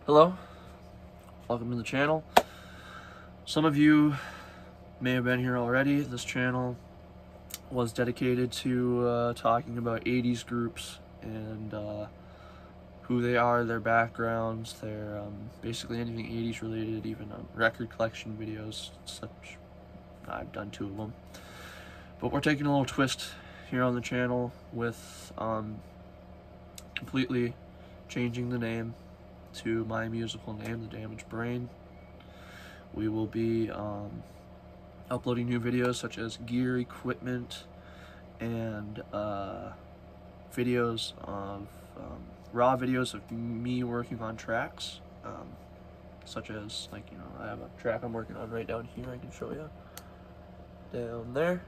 Hello, welcome to the channel. Some of you may have been here already. This channel was dedicated to talking about 80s groups and who they are, their backgrounds, their basically anything 80s related, even record collection videos, such. I've done 2 of them. But we're taking a little twist here on the channel with completely changing the name to my musical name, The Damaged Brain. We will be uploading new videos such as gear, equipment, and videos of raw videos of me working on tracks, such as, like, I have a track I'm working on right down here. I can show you down there.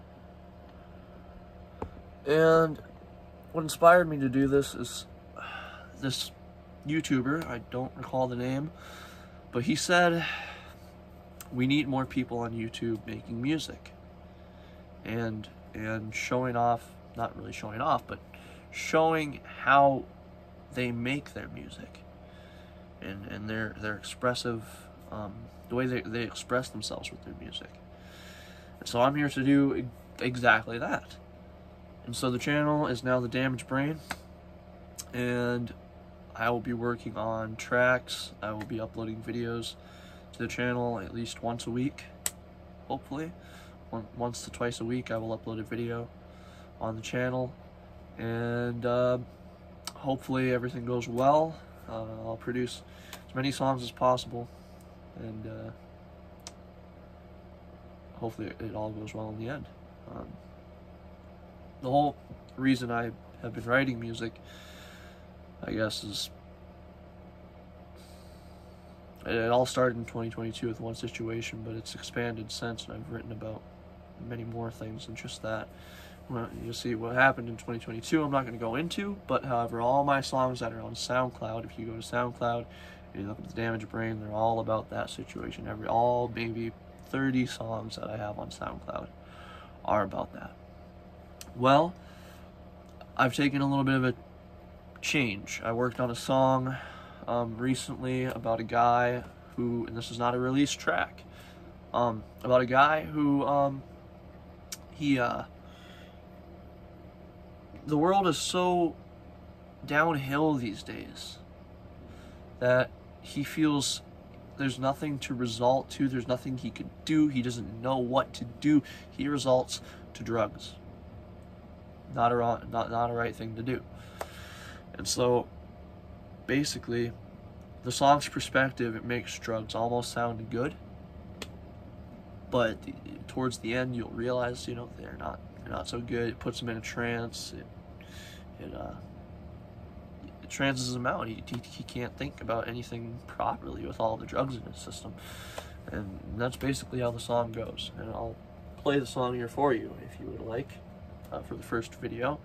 And what inspired me to do this is this YouTuber, I don't recall the name, but he said we need more people on YouTube making music and showing off, not really showing off, but showing how they make their music and their expressive, the way they express themselves with their music. And so I'm here to do exactly that. And so the channel is now The Damaged Brain, and I will be working on tracks. I will be uploading videos to the channel at least once a week, hopefully. Once to twice a week I will upload a video on the channel, and hopefully everything goes well. I'll produce as many songs as possible, and hopefully it all goes well in the end. The whole reason I have been writing music, I guess, is it all started in 2022 with one situation, but it's expanded since, and I've written about many more things than just that. Well, you'll see what happened in 2022 I'm not going to go into, but however, all my songs that are on SoundCloud, if you go to SoundCloud and you look at The Damaged Brain, they're all about that situation. All maybe 30 songs that I have on SoundCloud are about that. Well, I've taken a little bit of a change. I worked on a song recently about a guy who, and this is not a released track, about a guy who the world is so downhill these days that he feels there's nothing to resort to, there's nothing he could do, he doesn't know what to do. He resorts to drugs. Not a right thing to do. And so basically, the song's perspective, it makes drugs almost sound good, but towards the end you'll realize, they're not so good. It puts him in a trance. It trances him out. He can't think about anything properly with all the drugs in his system, and that's basically how the song goes. And I'll play the song here for you if you would like. For the first video,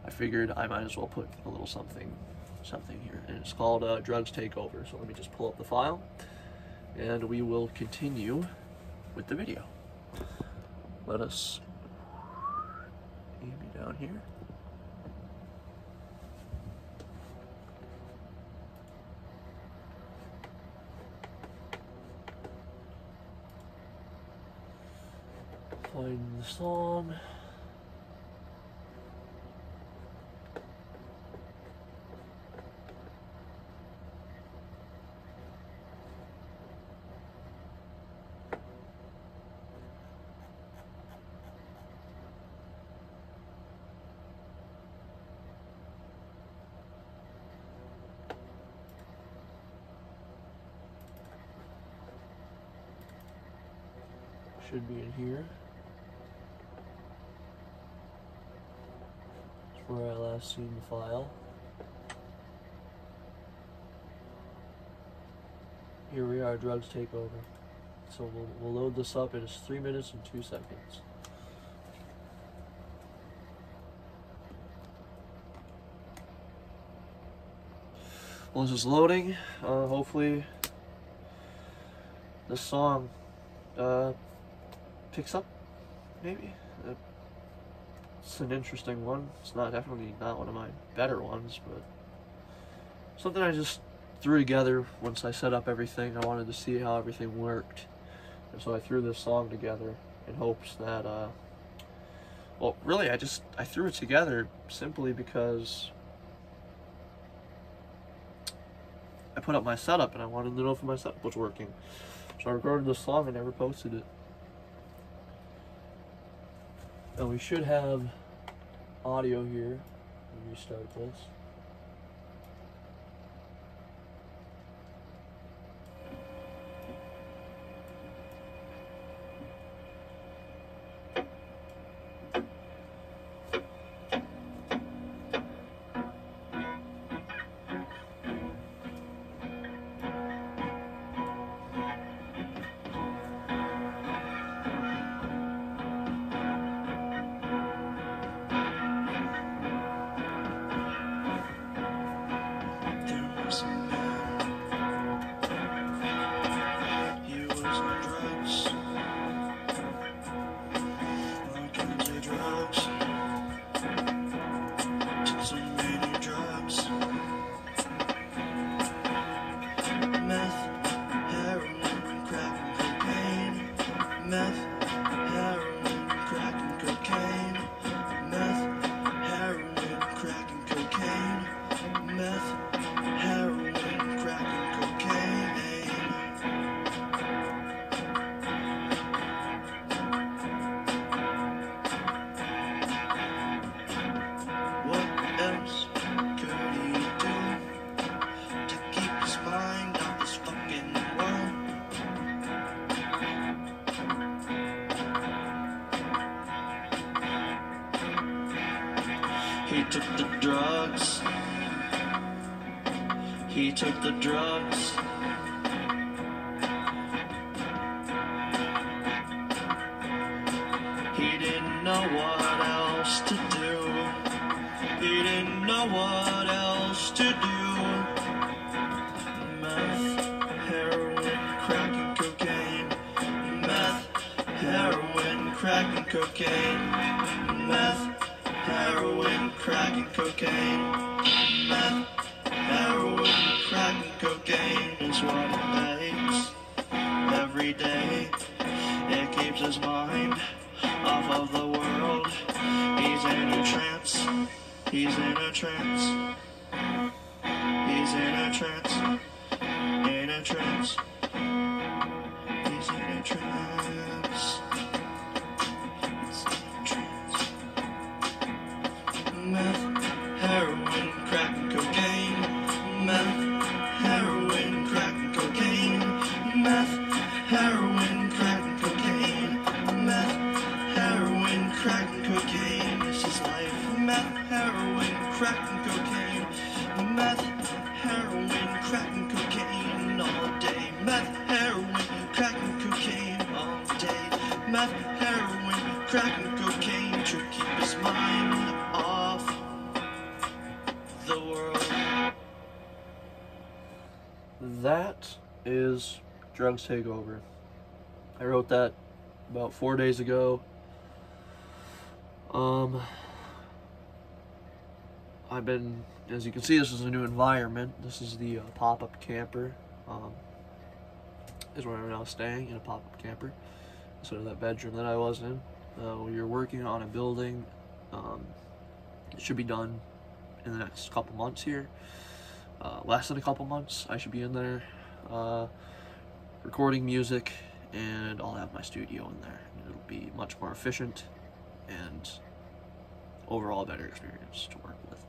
I figured I might as well put a little something here, and it's called Drugs Take Over. So let me just pull up the file, and we will continue with the video. Let us aim down here. Find the song. Should be in here. It's where I last seen the file. Here we are, Drugs Take Over. So we'll load this up. It is 3 minutes and 2 seconds. Well, this is loading. Hopefully this song picks up, maybe. It's an interesting one. It's definitely not one of my better ones, but something I just threw together, once I set up everything, I wanted to see how everything worked. And so I threw this song together in hopes that, well, really, I threw it together simply because I put up my setup and I wanted to know if my setup was working. So I recorded this song and never posted it. And we should have audio here. Let me restart this. He took the drugs. He took the drugs. He didn't know what else to do. He didn't know what else to do. Meth, heroin, crack and cocaine. Meth, heroin, crack and cocaine. Meth, heroin, crack and cocaine. Meth, heroin, crack and cocaine is what it takes every day. It keeps his mind off of the world. He's in a trance. He's in a trance. He's in a trance. In a trance. He's in a trance. Meth, heroin, crack and cocaine. Meth, heroin, crack and cocaine. Meth, heroin, crack and cocaine. Meth, heroin, crack and cocaine. This is life. Meth, heroin, crack and cocaine. Meth, heroin, crack and cocaine all day. Meth, heroin, crack and cocaine all day. Meth, heroin, crack and cocaine to keep his mind off the world. That is Drugs Take Over. I wrote that about 4 days ago. I've been, as you can see, this is a new environment. This is the pop-up camper. Is where I'm now staying, in a pop-up camper. Instead of that bedroom that I was in. We're working on a building. It should be done in the next couple months here. Less than a couple months, I should be in there recording music, and I'll have my studio in there. It'll be much more efficient and overall a better experience to work with.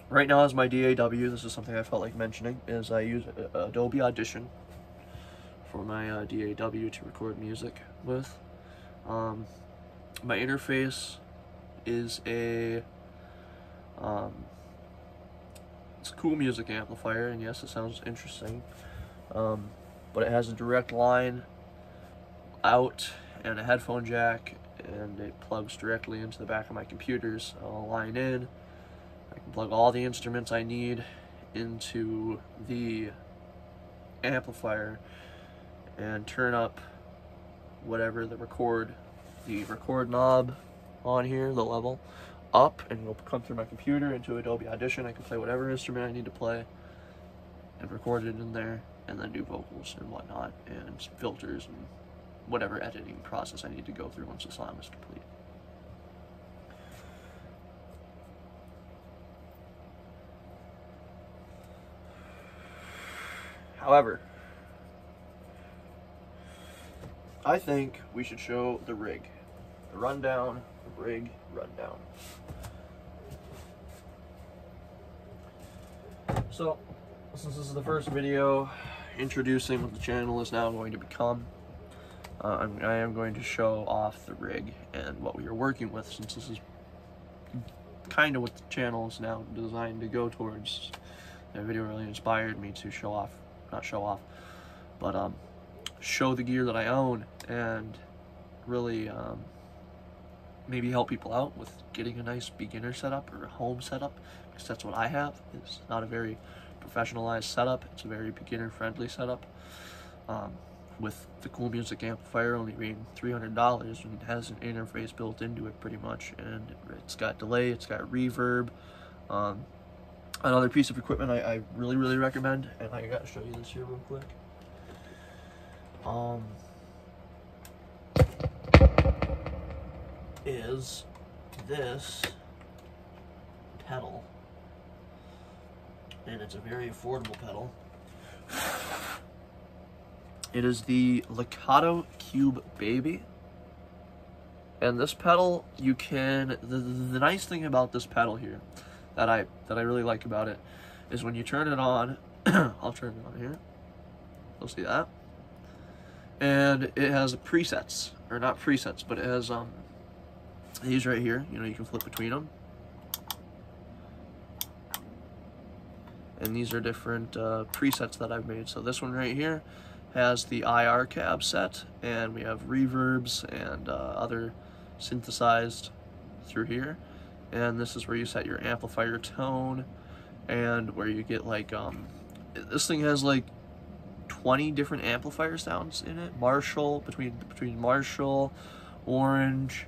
Right now as my DAW, this is something I felt like mentioning, is I use Adobe Audition for my DAW to record music with. My interface is it's a cool music amplifier, and yes, it sounds interesting, but it has a direct line out and a headphone jack, and it plugs directly into the back of my computers. I'll line in, I can plug all the instruments I need into the amplifier and turn up whatever the record knob on here, the level, up, and it'll come through my computer into Adobe Audition. I can play whatever instrument I need to play, and record it in there, and then do vocals and whatnot, and filters and whatever editing process I need to go through once the song is complete. However, I think we should show the rig. The rundown, the rig rundown. So, since this is the first video introducing what the channel is now going to become, I am going to show off the rig and what we are working with, since this is kind of what the channel is now designed to go towards. That video really inspired me to show off, not show off, but show the gear that I own and really maybe help people out with getting a nice beginner setup or a home setup, because that's what I have. It's not a very professionalized setup, it's a very beginner friendly setup, with the Cool Music amplifier only being $300, and it has an interface built into it pretty much, and it's got delay, it's got reverb. Another piece of equipment I really recommend, and I gotta show you this here real quick. Is this pedal, and it's a very affordable pedal. It is the Lekato Cube Baby, and this pedal, you can, the nice thing about this pedal here that I really like about it is when you turn it on, I'll turn it on here, you'll see that, and it has presets, or not presets, but it has these right here, you know, you can flip between them, and these are different presets that I've made. So this one right here has the IR cab set, and we have reverbs and other synthesized through here, and this is where you set your amplifier tone, and where you get like this thing has like 20 different amplifier sounds in it. Marshall, between Marshall, Orange,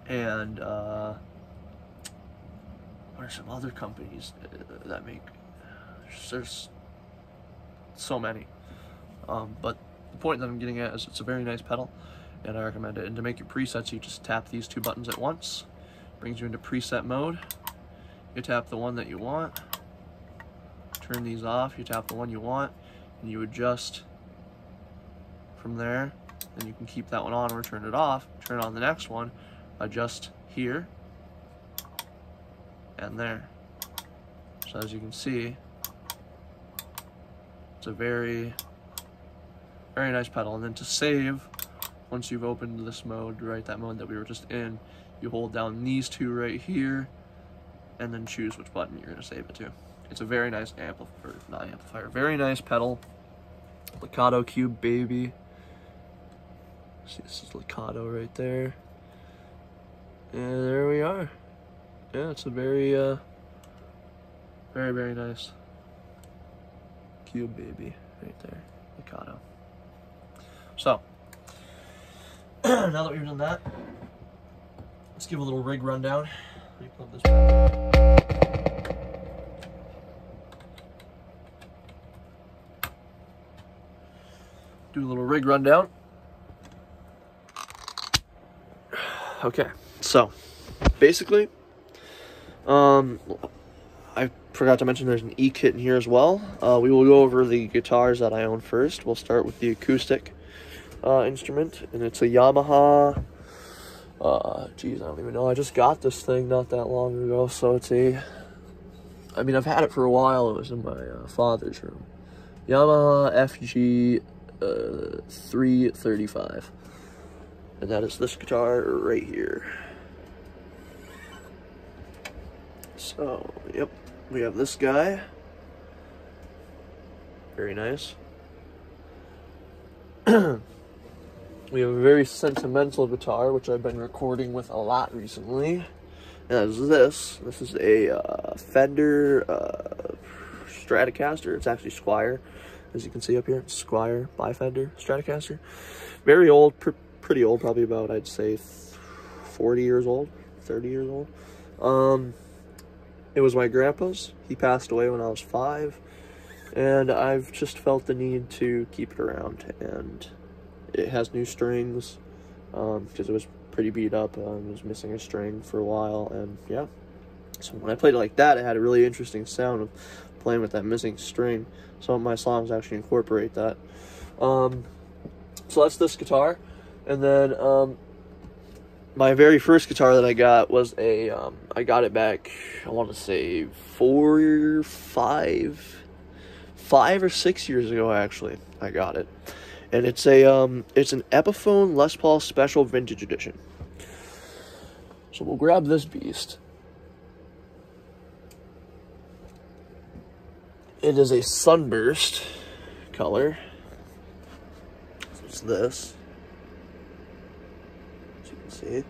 and what are some other companies that make, there's so many, but the point that I'm getting at is it's a very nice pedal, and I recommend it. And to make your presets, you just tap these two buttons at once, brings you into preset mode. You tap the one that you want, turn these off, you tap the one you want, and you adjust from there. Then you can keep that one on or turn it off, turn on the next one, adjust here and there. So as you can see, it's a very nice pedal. And then to save, once you've opened this mode, right, that mode that we were just in, you hold down these two right here and then choose which button you're going to save it to. It's a very nice very nice pedal. Lekato Cube Baby. See, this is Lekato right there. And there we are. Yeah, it's a very nice Cube Baby right there. Lekato. So, now that we've done that, let's give a little rig rundown. Let me plug this back. Do a little rig rundown. Okay, so basically, I forgot to mention there's an E-kit in here as well. We will go over the guitars that I own first. We'll start with the acoustic instrument, and it's a Yamaha. Geez, I don't even know. I just got this thing not that long ago, so it's I mean, I've had it for a while. It was in my father's room. Yamaha FG 335. And that is this guitar right here. So, yep, we have this guy. Very nice. We have a very sentimental guitar, which I've been recording with a lot recently. And that is this. This is a Fender Stratocaster. It's actually Squier. As you can see up here, it's Squier by Fender Stratocaster. Very old, pretty old, probably about, I'd say, 40 years old, 30 years old. It was my grandpa's. He passed away when I was 5, and I've just felt the need to keep it around. And it has new strings, because it was pretty beat up. It was missing a string for a while, and yeah. So when I played it like that, it had a really interesting sound of playing with that missing string. Some of my songs actually incorporate that. So that's this guitar. And then my very first guitar that I got was I got it back, I want to say 5 or 6 years ago, actually. I got it. And it's an Epiphone Les Paul Special Vintage Edition. So we'll grab this beast. It is a sunburst color. So it's this, as you can see.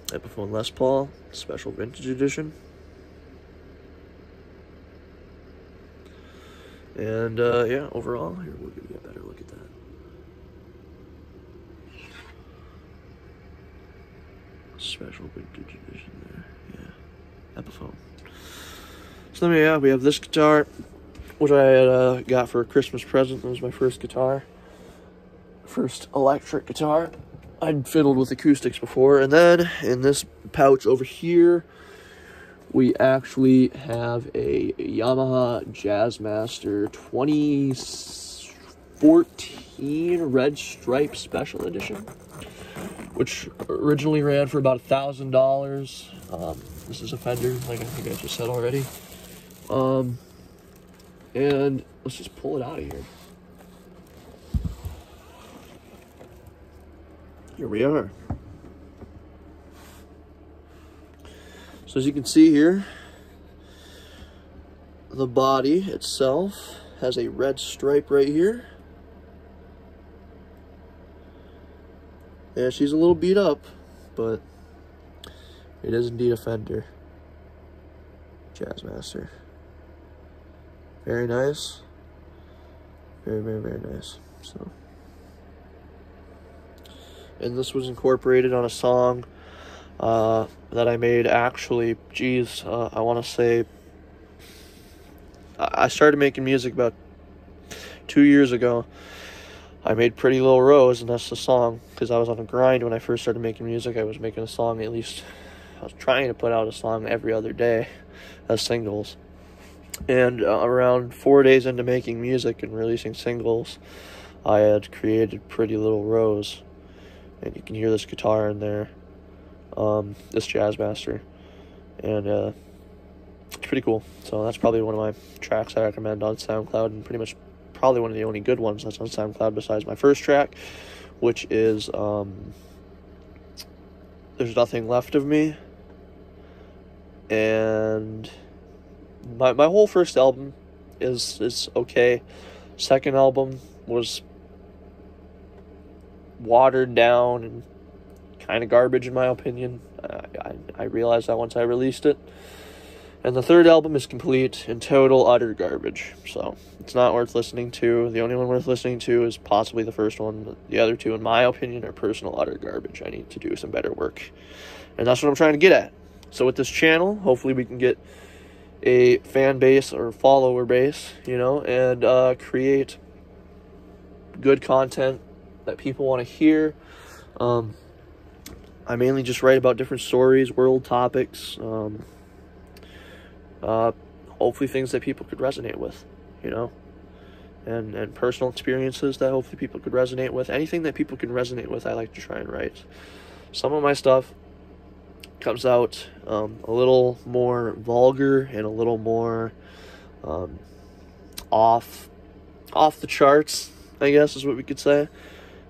Epiphone Les Paul Special Vintage Edition. And yeah, overall, here we'll give you a better look at that. Special Vintage Edition there, yeah. Epiphone. So then, yeah, we have this guitar, which I had got for a Christmas present. It was my first guitar, first electric guitar. I'd fiddled with acoustics before. And then in this pouch over here, we actually have a Yamaha Jazzmaster 2014 Red Stripe Special Edition, which originally ran for about $1,000. This is a Fender, like I think I just said already. And let's just pull it out of here. Here we are. So as you can see here, the body itself has a red stripe right here. Yeah, she's a little beat up, but it is indeed a Fender Jazzmaster. Very nice. Very, very, very nice. So, and this was incorporated on a song that I made, actually, geez, I want to say, I started making music about 2 years ago. I made Pretty Little Rose, and that's the song, because I was on a grind when I first started making music. I was making a song, at least, I was trying to put out a song every other day as singles. And around 4 days into making music and releasing singles, I had created Pretty Little Rose. And you can hear this guitar in there, this Jazzmaster. And it's pretty cool. So that's probably one of my tracks I recommend on SoundCloud, and pretty much probably one of the only good ones that's on SoundCloud besides my first track, which is There's Nothing Left of Me. And my whole first album is okay. Second album was watered down and kind of garbage in my opinion. I realized that once I released it. And the third album is complete and total utter garbage. So it's not worth listening to. The only one worth listening to is possibly the first one. The other two, in my opinion, are personal utter garbage. I need to do some better work. And that's what I'm trying to get at. So with this channel, hopefully we can get a fan base or follower base, you know, and create good content that people want to hear. I mainly just write about different stories, world topics, hopefully things that people could resonate with, you know, and personal experiences that hopefully people could resonate with. Anything that people can resonate with, I like to try and write. Some of my stuff comes out a little more vulgar and a little more off the charts, I guess is what we could say.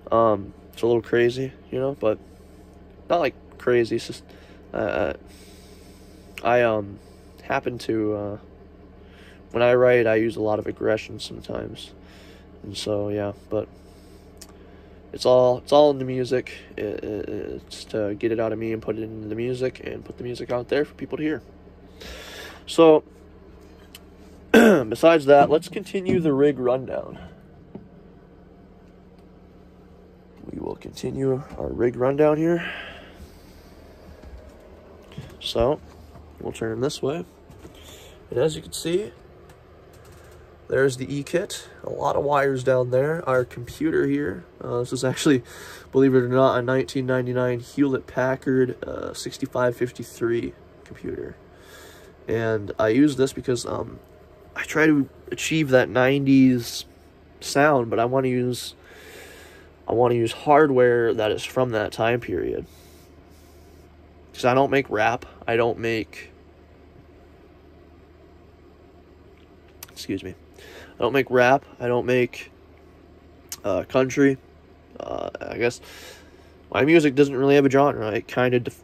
It's a little crazy, you know, but not like crazy. It's just I happen to when I write, I use a lot of aggression sometimes, and so yeah. But it's all in the music. It's to get it out of me and put it into the music and put the music out there for people to hear. So besides that, let's continue the rig rundown. We will continue our rig rundown here. So we'll turn this way. And as you can see, there's the E-kit. A lot of wires down there. Our computer here. This is actually, believe it or not, a 1999 Hewlett-Packard 6553 computer. And I use this because I try to achieve that 90s sound, but I want to use hardware that is from that time period. Because I don't make rap. I don't make... Excuse me. I don't make rap. I don't make country. I guess my music doesn't really have a genre. It kind of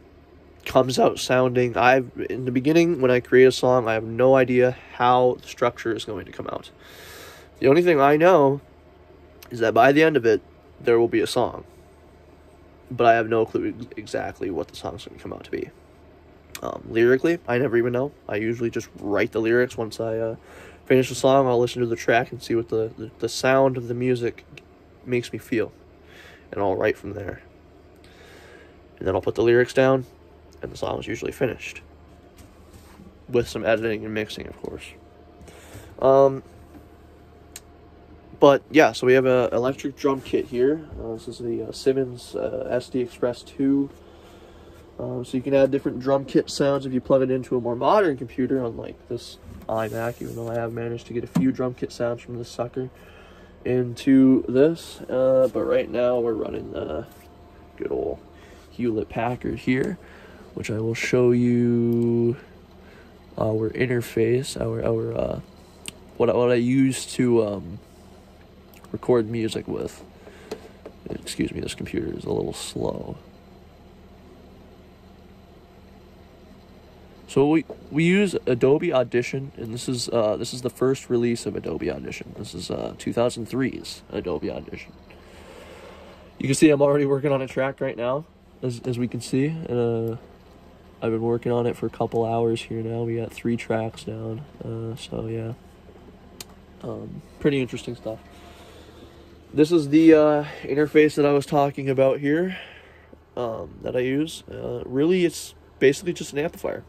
comes out sounding... in the beginning, when I create a song, I have no idea how the structure is going to come out. The only thing I know is that by the end of it, there will be a song. But I have no clue exactly what the song's going to come out to be. Lyrically, I never even know. I usually just write the lyrics. Once I finish the song, I'll listen to the track and see what the sound of the music makes me feel. And I'll write from there. And then I'll put the lyrics down, and the song is usually finished. With some editing and mixing, of course. But yeah, so we have an electric drum kit here. This is the Simmons SD Express 2. So you can add different drum kit sounds if you plug it into a more modern computer, unlike this iMac, even though I have managed to get a few drum kit sounds from this sucker into this. But right now we're running the good old Hewlett-Packard here, which I will show you our interface, what I use to record music with. Excuse me, this computer is a little slow. So we use Adobe Audition, and this is the first release of Adobe Audition. This is 2003's Adobe Audition. You can see I'm already working on a track right now, as we can see. I've been working on it for a couple hours here now. We got 3 tracks down. So yeah, pretty interesting stuff. This is the interface that I was talking about here, that I use. Really, it's basically just an amplifier.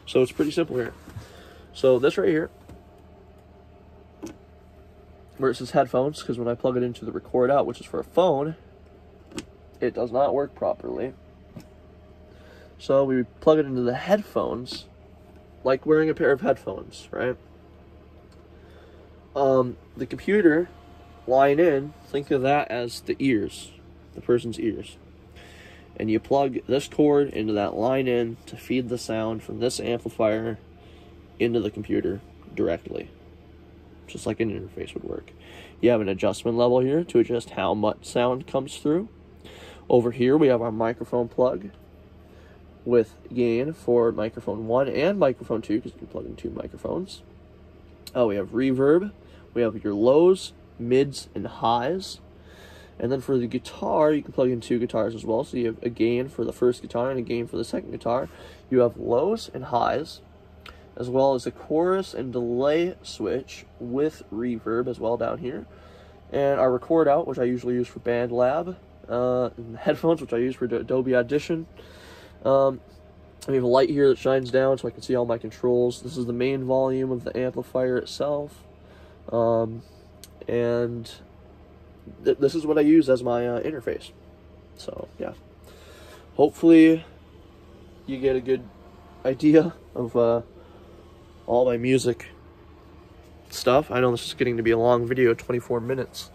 So it's pretty simple here. So this right here, where it says headphones, because when I plug it into the record out, which is for a phone, it does not work properly. So we plug it into the headphones, like wearing a pair of headphones, right? The computer line in, think of that as the ears, the person's ears. And you plug this cord into that line in to feed the sound from this amplifier into the computer directly. Just like an interface would work. You have an adjustment level here to adjust how much sound comes through. Over here we have our microphone plug with gain for microphone 1 and microphone 2, because you can plug in 2 microphones. We have reverb. We have your lows, mids, and highs. And then for the guitar, you can plug in 2 guitars as well. So you have a gain for the first guitar and a gain for the second guitar. You have lows and highs, as well as a chorus and delay switch with reverb as well down here. And our record out, which I usually use for BandLab. And the headphones, which I use for Adobe Audition. We have a light here that shines down so I can see all my controls. This is the main volume of the amplifier itself. And this is what I use as my interface. So yeah, hopefully you get a good idea of all my music stuff. I know this is getting to be a long video, 24 minutes,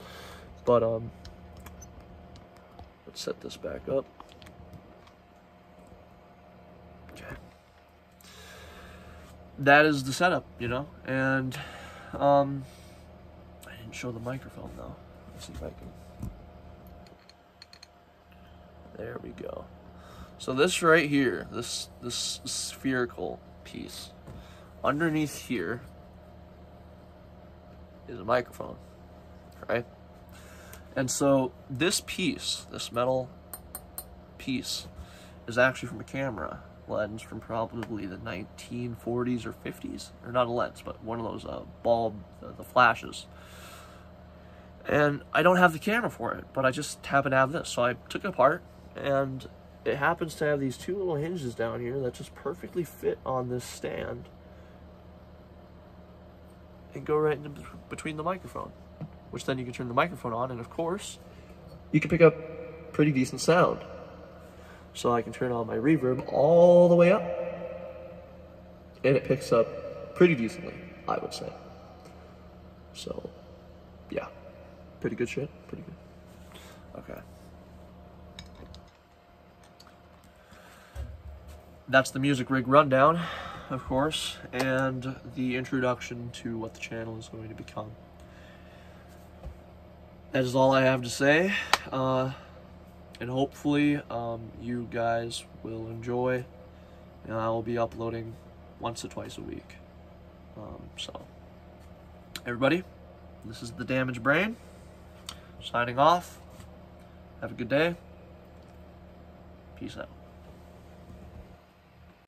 but let's set this back up. Okay, that is the setup, you know. And I didn't show the microphone though. Let's see if I can. There we go. So this right here, this spherical piece, underneath here is a microphone, right? And so this piece, this metal piece, is actually from a camera lens from probably the 1940s or 50s, or not a lens, but one of those bulb, the flashes. And I don't have the camera for it, but I just happen to have this. So I took it apart and it happens to have these two little hinges down here that just perfectly fit on this stand and go right in between the microphone, which then you can turn the microphone on, and of course, you can pick up pretty decent sound. So I can turn on my reverb all the way up, and it picks up pretty decently, I would say. So, yeah, pretty good shit, pretty good. Okay. That's the music rig rundown, of course, and the introduction to what the channel is going to become. That is all I have to say, and hopefully you guys will enjoy, and I will be uploading once or twice a week. So, everybody, this is the Damaged Brain, signing off. Have a good day. Peace out.